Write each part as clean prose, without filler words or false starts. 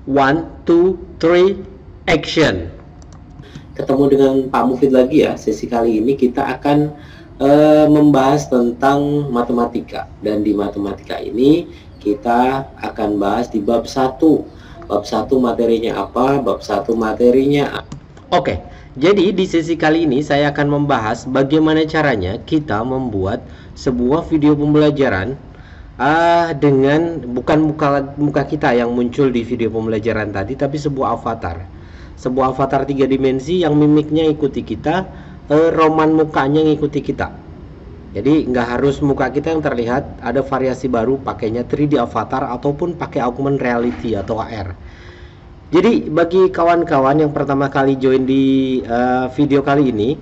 One, two, three, action. Ketemu dengan Pak Mufid lagi ya. Sesi kali ini kita akan membahas tentang matematika. Dan di matematika ini kita akan bahas di bab 1. Bab 1 materinya apa? Bab 1 materinya Oke, jadi di sesi kali ini saya akan membahas bagaimana caranya kita membuat sebuah video pembelajaran dengan bukan muka kita yang muncul di video pembelajaran tadi, tapi sebuah avatar 3 dimensi yang mimiknya ikuti kita, roman mukanya ngikuti kita. Jadi nggak harus muka kita yang terlihat, ada variasi baru pakainya 3D avatar ataupun pakai augmented reality atau AR. Jadi bagi kawan-kawan yang pertama kali join di video kali ini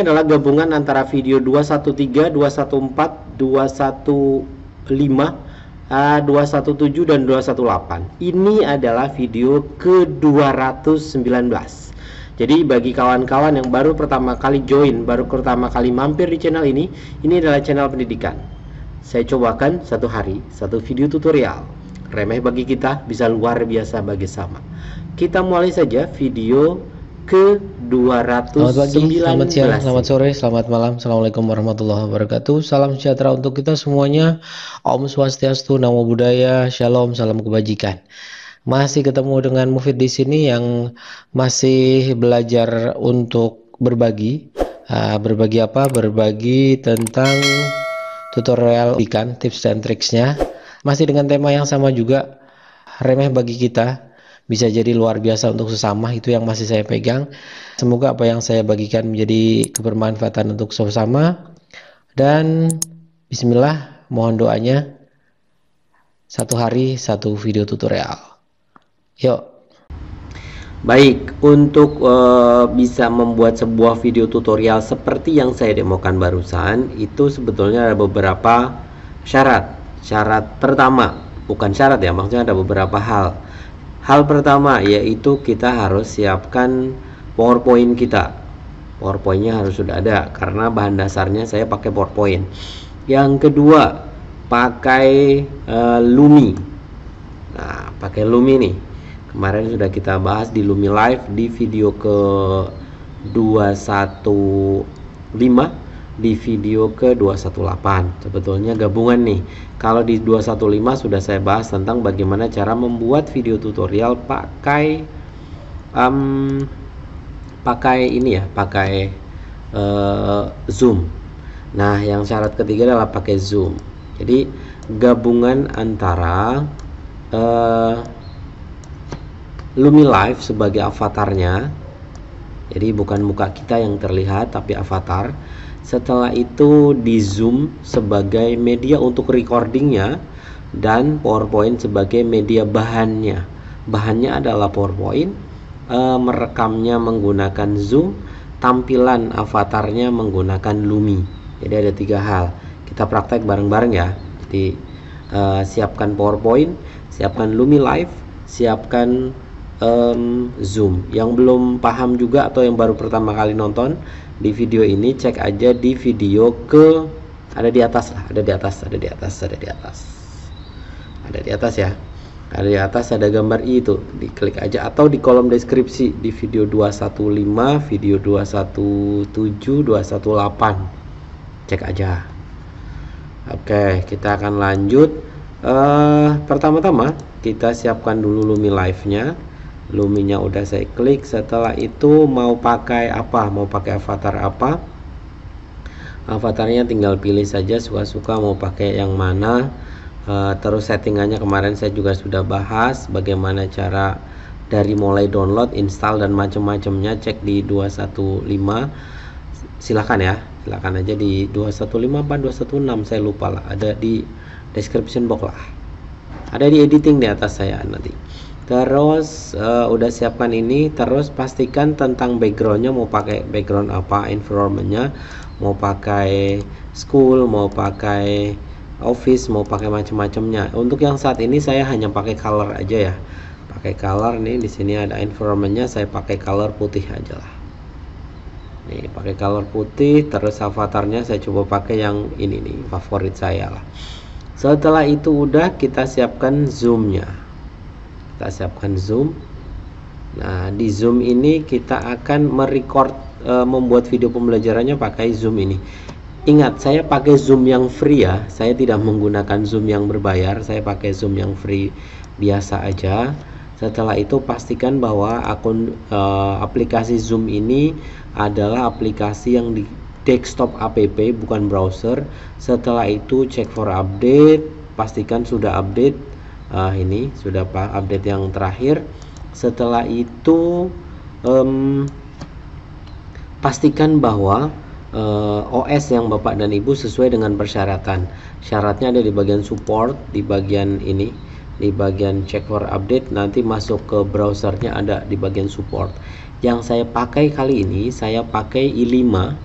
adalah gabungan antara video 213, 214, 215, 217 dan 218. Ini adalah video ke-219. Jadi bagi kawan-kawan yang baru pertama kali join, baru pertama kali mampir di channel ini adalah channel pendidikan. Saya cobakan satu hari, satu video tutorial. Remeh bagi kita, bisa luar biasa bagi sama. Kita mulai saja video ke-219. Selamat pagi, selamat siang, selamat sore, selamat malam. Assalamualaikum warahmatullahi wabarakatuh. Salam sejahtera untuk kita semuanya. Om Swastiastu, Namo Buddhaya, Shalom, salam kebajikan. Masih ketemu dengan Mufid di sini yang masih belajar untuk berbagi. Berbagi apa? Berbagi tentang tutorial ikan, tips dan triksnya. Masih dengan tema yang sama juga, remeh bagi kita, bisa jadi luar biasa untuk sesama, itu yang masih saya pegang. Semoga apa yang saya bagikan menjadi kebermanfaatan untuk sesama. Dan bismillah, mohon doanya, satu hari satu video tutorial. Yuk. Baik, untuk bisa membuat sebuah video tutorial seperti yang saya demokan barusan, itu sebetulnya ada beberapa syarat. Syarat pertama, bukan syarat ya, maksudnya ada beberapa hal. Hal pertama yaitu kita harus siapkan PowerPoint kita. PowerPointnya harus sudah ada, karena bahan dasarnya saya pakai PowerPoint. Yang kedua, pakai Lumi. Nah, pakai Lumi nih. Kemarin sudah kita bahas di Lumi Live di video ke 215, di video ke 218. Sebetulnya gabungan nih. Kalau di 215 sudah saya bahas tentang bagaimana cara membuat video tutorial pakai Zoom. Nah, yang syarat ketiga adalah pakai Zoom. Jadi gabungan antara Lumi Live sebagai avatarnya. Jadi bukan muka kita yang terlihat tapi avatar. Setelah itu di Zoom sebagai media untuk recordingnya, dan PowerPoint sebagai media bahannya. Bahannya adalah PowerPoint, merekamnya menggunakan Zoom, tampilan avatarnya menggunakan Lumi. Jadi ada 3 hal. Kita praktek bareng-bareng ya. Jadi siapkan PowerPoint, siapkan Lumi Live, siapkan Zoom. Yang belum paham juga atau yang baru pertama kali nonton di video ini, cek aja di video ke ada di atas ya. Ada di atas ada gambar I itu, diklik aja, atau di kolom deskripsi di video 215, video 217, 218. Cek aja. Oke, kita akan lanjut. Pertama-tama kita siapkan dulu Lumi Live-nya. Luminya udah saya klik. Setelah itu mau pakai apa, mau pakai avatar apa, avatarnya tinggal pilih saja, suka-suka mau pakai yang mana. Terus settingannya kemarin saya juga sudah bahas bagaimana cara dari mulai download, install dan macam-macamnya. Cek di 215, silahkan aja di 215 apa 216, saya lupa lah, ada di description box lah, ada di editing di atas saya nanti. Terus udah siapkan ini, terus pastikan tentang backgroundnya, mau pakai background apa, environmentnya, mau pakai school, mau pakai office, mau pakai macam-macamnya. Untuk yang saat ini saya hanya pakai color aja ya, pakai color nih. Di sini ada environmentnya, saya pakai color putih aja lah. Nih pakai color putih. Terus avatarnya saya coba pakai yang ini nih, favorit saya lah. Setelah itu udah kita siapkan zoomnya. Kita siapkan Zoom. Nah, di Zoom ini kita akan merecord membuat video pembelajarannya pakai Zoom ini. Ingat, saya pakai Zoom yang free ya. Saya tidak menggunakan Zoom yang berbayar. Saya pakai Zoom yang free biasa aja. Setelah itu pastikan bahwa akun aplikasi Zoom ini adalah aplikasi yang di desktop app, bukan browser. Setelah itu cek for update, pastikan sudah update. Ini sudah update yang terakhir. Setelah itu pastikan bahwa OS yang Bapak dan Ibu sesuai dengan persyaratan. Syaratnya ada di bagian support, di bagian ini, di bagian check for update. Nanti masuk ke browsernya ada di bagian support. Yang saya pakai kali ini, saya pakai i5.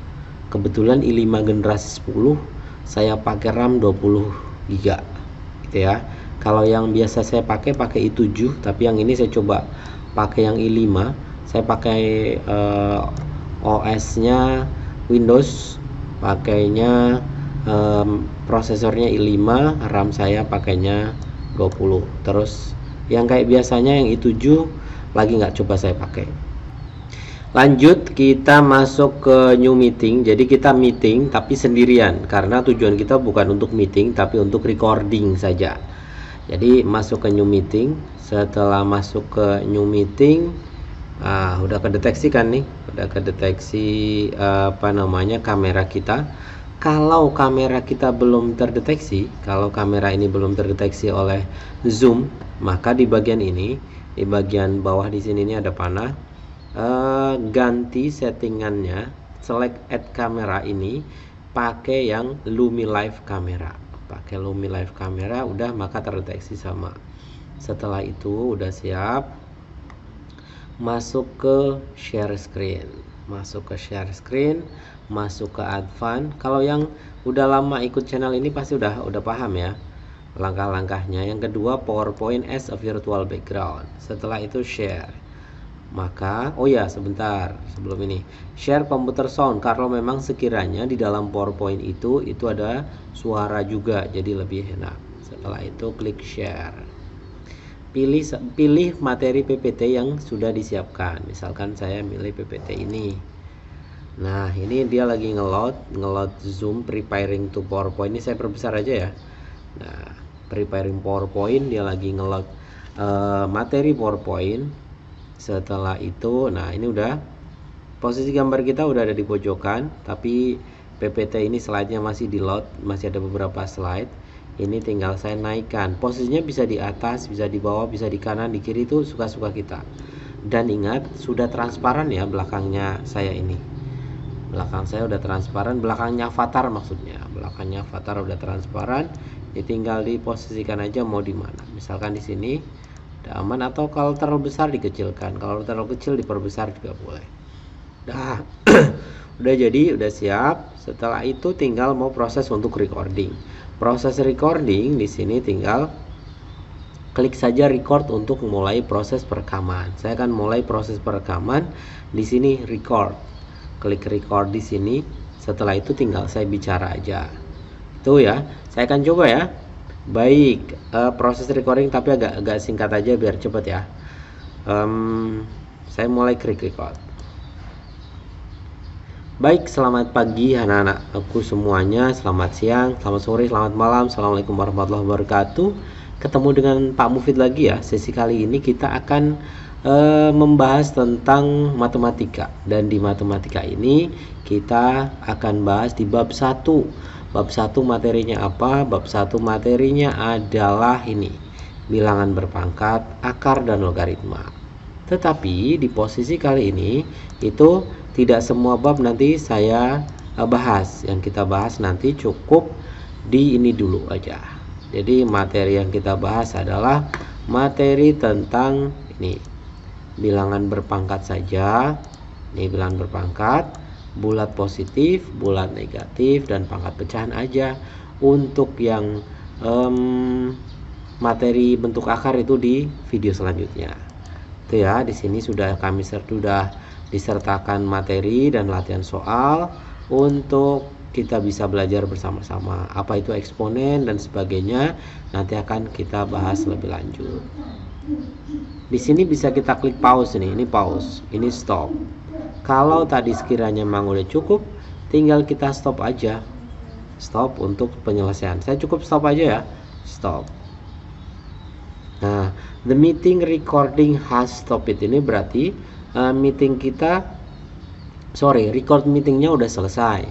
Kebetulan i5 generasi 10. Saya pakai RAM 20 GB gitu ya. Kalau yang biasa saya pakai i7, tapi yang ini saya coba pakai yang i5. Saya pakai OS-nya Windows, pakainya prosesornya i5, RAM saya pakainya 20. Terus yang kayak biasanya yang i7 lagi nggak coba saya pakai. Lanjut, kita masuk ke new meeting. Jadi kita meeting tapi sendirian, karena tujuan kita bukan untuk meeting tapi untuk recording saja. Jadi masuk ke new meeting. Setelah masuk ke new meeting, udah kedeteksi kan nih, udah kedeteksi kamera kita. Kalau kamera kita belum terdeteksi, kalau kamera ini belum terdeteksi oleh Zoom, maka di bagian ini, di bagian bawah di sini ini ada panah. Ganti settingannya, select add kamera ini pakai yang Lumi Live Camera. Pakai Lumi Live Camera, udah, maka terdeteksi sama. Setelah itu udah siap, masuk ke share screen, masuk ke share screen, masuk ke advance. Kalau yang udah lama ikut channel ini pasti udah paham ya langkah-langkahnya. Yang kedua, PowerPoint as a virtual background. Setelah itu share. Maka, oh ya sebentar sebelum ini, share computer sound. Kalau memang sekiranya di dalam PowerPoint itu ada suara juga, jadi lebih enak. Setelah itu klik share. Pilih materi PPT yang sudah disiapkan. Misalkan saya milih PPT ini. Nah, ini dia lagi ngeload Zoom preparing to PowerPoint. Ini saya perbesar aja ya. Nah, preparing PowerPoint, dia lagi ngeload materi PowerPoint. Setelah itu, nah ini udah posisi gambar kita udah ada di pojokan, tapi PPT ini slide-nya masih di load, masih ada beberapa slide. Ini tinggal saya naikkan. Posisinya bisa di atas, bisa di bawah, bisa di kanan, di kiri, itu suka-suka kita. Dan ingat, sudah transparan ya belakangnya saya ini. Belakang saya udah transparan, belakangnya avatar maksudnya. Belakangnya avatar udah transparan. Ini tinggal diposisikan aja mau di mana. Misalkan di sini udah aman, atau kalau terlalu besar dikecilkan, kalau terlalu kecil diperbesar juga boleh. Udah jadi, udah siap. Setelah itu tinggal mau proses untuk recording. Proses recording di sini tinggal klik saja record untuk mulai proses perekaman. Saya akan mulai proses perekaman di sini, record. Klik record di sini. Setelah itu tinggal saya bicara aja. Itu ya. Saya akan coba ya. Baik, proses recording tapi agak singkat aja biar cepet ya. Saya mulai klik record. Baik, selamat pagi anak-anakku semuanya, selamat siang, selamat sore, selamat malam. Assalamualaikum warahmatullahi wabarakatuh. Ketemu dengan Pak Mufid lagi ya. Sesi kali ini kita akan membahas tentang matematika. Dan di matematika ini kita akan bahas di bab 1. Bab 1 materinya apa? Bab 1 materinya adalah ini, bilangan berpangkat, akar, dan logaritma. Tetapi di posisi kali ini itu tidak semua bab nanti saya bahas. Yang kita bahas nanti cukup di ini dulu aja. Jadi materi yang kita bahas adalah materi tentang ini, bilangan berpangkat saja. Ini bilangan berpangkat, bulat positif, bulat negatif, dan pangkat pecahan aja. Untuk yang materi bentuk akar itu di video selanjutnya. Itu ya, di sini sudah disertakan materi dan latihan soal untuk kita bisa belajar bersama-sama. Apa itu eksponen dan sebagainya nanti akan kita bahas lebih lanjut. Di sini bisa kita klik pause nih, ini pause, ini stop. Kalau tadi sekiranya memang udah cukup, tinggal kita stop aja. Stop untuk penyelesaian. Saya cukup stop aja ya. Stop. Nah, the meeting recording has stopped. Ini berarti meeting kita, record meetingnya udah selesai.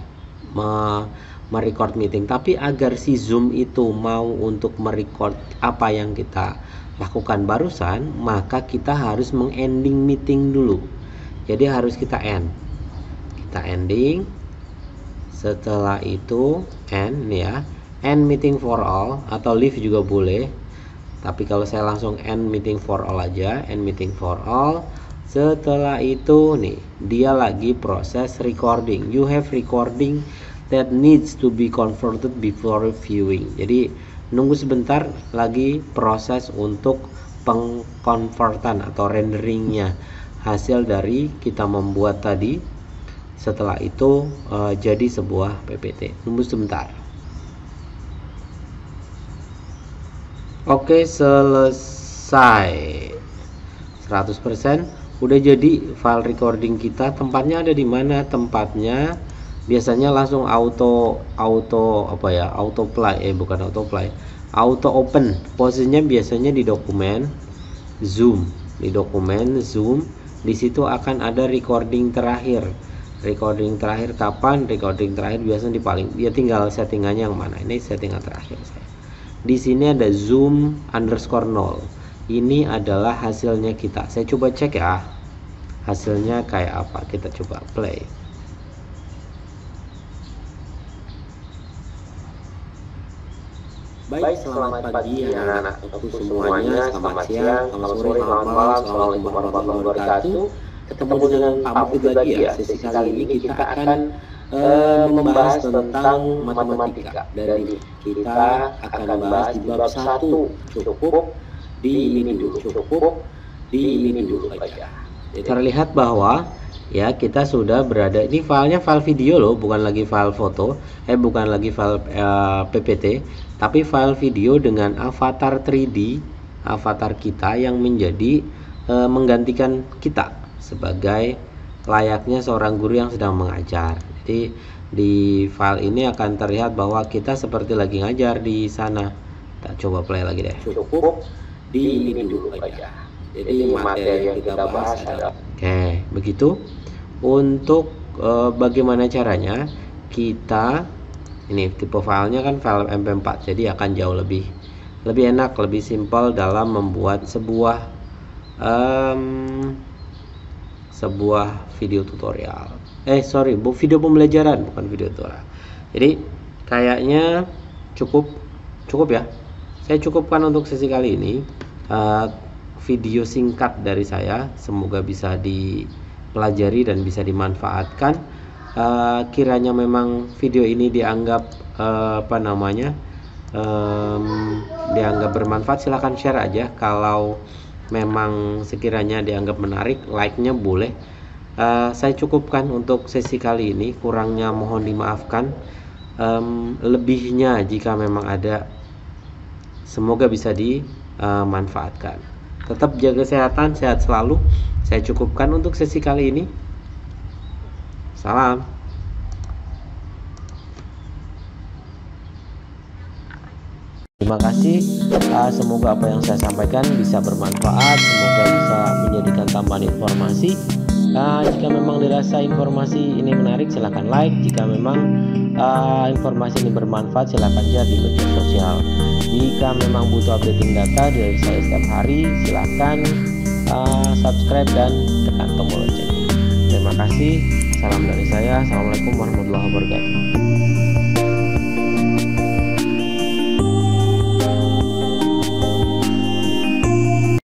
Merecord meeting. Tapi agar si Zoom itu mau untuk merecord apa yang kita lakukan barusan, maka kita harus mengending meeting dulu. Jadi harus kita end. Kita ending. Setelah itu end ya. End meeting for all atau leave juga boleh. Tapi kalau saya langsung end meeting for all aja, end meeting for all. Setelah itu nih, dia lagi proses recording. You have recording that needs to be converted before viewing. Jadi nunggu sebentar lagi proses untuk pengkonvertan atau renderingnya hasil dari kita membuat tadi. Setelah itu jadi sebuah PPT. Nunggu sebentar. Oke, selesai. 100% udah jadi file recording kita. Tempatnya ada di mana? Tempatnya biasanya langsung auto open. Posisinya biasanya di dokumen Zoom. Di dokumen Zoom, di situ akan ada recording terakhir. Recording terakhir kapan? Recording terakhir biasanya di paling, dia tinggal settingannya yang mana. Ini settingan terakhir saya. Di sini ada zoom_0. Ini adalah hasilnya kita. Saya coba cek ya. Hasilnya kayak apa? Kita coba play. Baik, selamat pagi anak-anakku semuanya. Selamat siang, selamat sore, selamat malam. Assalamualaikum warahmatullahi wabarakatuh. Ketemu dengan Pak Mufid lagi ya. Sesi kali ini kita akan membahas tentang matematika, dan kita akan bahas di bab 1. Cukup di ini dulu aja. Terlihat bahwa ya kita sudah berada, ini filenya file video loh, bukan lagi file foto, bukan lagi file PPT, tapi file video dengan avatar 3D, avatar kita yang menjadi menggantikan kita sebagai layaknya seorang guru yang sedang mengajar. Jadi di file ini akan terlihat bahwa kita seperti lagi ngajar di sana. Kita coba play lagi deh. Cukup di ini dulu aja. Jadi materi yang kita bahas adalah begitu. Untuk bagaimana caranya kita, ini tipe filenya kan file MP4, jadi akan jauh lebih enak, lebih simpel dalam membuat sebuah video tutorial. Video pembelajaran, bukan video tutorial. Jadi kayaknya cukup ya. Saya cukupkan untuk sesi kali ini. Video singkat dari saya, semoga bisa dipelajari dan bisa dimanfaatkan. Kiranya memang video ini dianggap dianggap bermanfaat, silahkan share aja. Kalau memang sekiranya dianggap menarik, like-nya boleh. Saya cukupkan untuk sesi kali ini, kurangnya mohon dimaafkan. Lebihnya jika memang ada, semoga bisa dimanfaatkan. Tetap jaga kesehatan, sehat selalu. Saya cukupkan untuk sesi kali ini. Salam. Terima kasih. Semoga apa yang saya sampaikan bisa bermanfaat. Semoga bisa menjadikan tambahan informasi. Jika memang dirasa informasi ini menarik, silahkan like. Jika memang informasi ini bermanfaat, silahkan share di media sosial. Jika memang butuh updating data dari saya setiap hari, silahkan subscribe dan tekan tombol lonceng. Terima kasih. Salam dari saya. Assalamualaikum warahmatullahi wabarakatuh.